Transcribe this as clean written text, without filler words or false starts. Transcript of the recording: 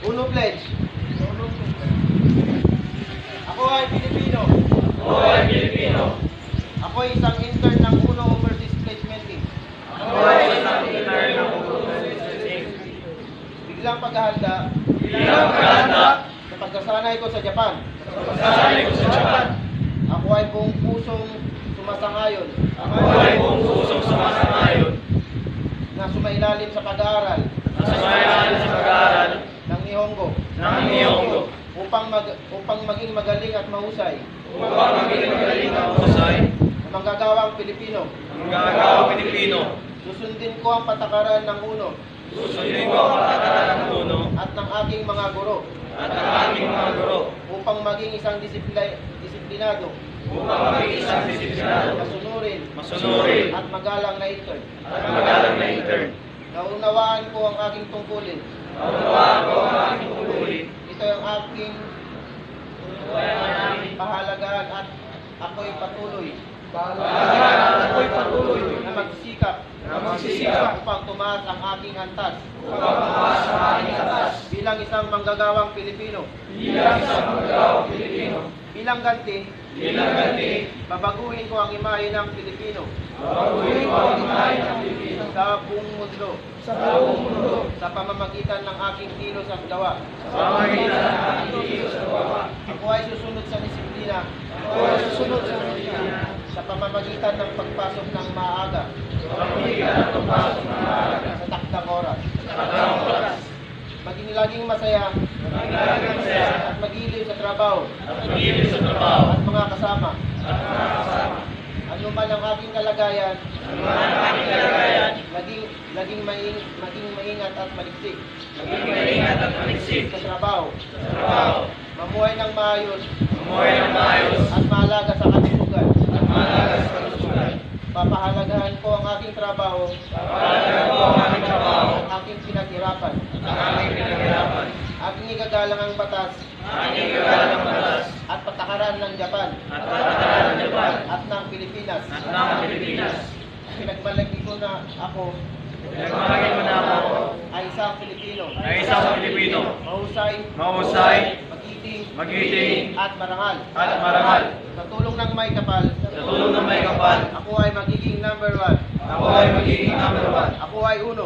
Uno pledge. Ako ay Pilipino. Ako ay Pilipino. Ako ay isang intern ng Uno Overseas Placement Team. Ako ay isang intern ng Overseas Placement. Biglang paghahanda sa pagsasanay ko sa Japan. Ako ay buong pusong sumasangayon na sumailalim sa pag-aaral ng Nihongo upang maging magaling at mahusay na manggagawang Pilipino. Susundin ko ang patakaran ng Uno at ng aking mga guro upang maging isang disiplinado, masunurin at magalang na intern. Naunawaan ko ang aking tungkulin. Ito ang aking pahalagahan at ako'y patuloy na magsisikap upang tumaas ang aking antas bilang isang manggagawang Pilipino. Bilang ganti, babaguhin ko ang imahe ng Pilipino sa buong mundo sa pamamagitan ng aking kilos at gawa. Ako ay susunod sa disiplina sa pamamagitan ng pagpasok ng maaga sa takdang oras. Maging laging masaya at magiliw sa trabaho at mga kasama. Ano man ang aking kalagayan, maging maingat at maliksik sa trabaho. Mamuhay ng maayos at maalaga sa kalusugan. Papahalagahan ko ang aking trabaho at aking pinaghirapan. Aking igagalang ang batas at patakaran ng Japan at ng Pilipinas. Pinagmalaki ko na ako ay isang Pilipino. Mahusay, magiting at marangal. Sa tulong ng may kapal, ako ay magiging number 1. Ako ay Uno.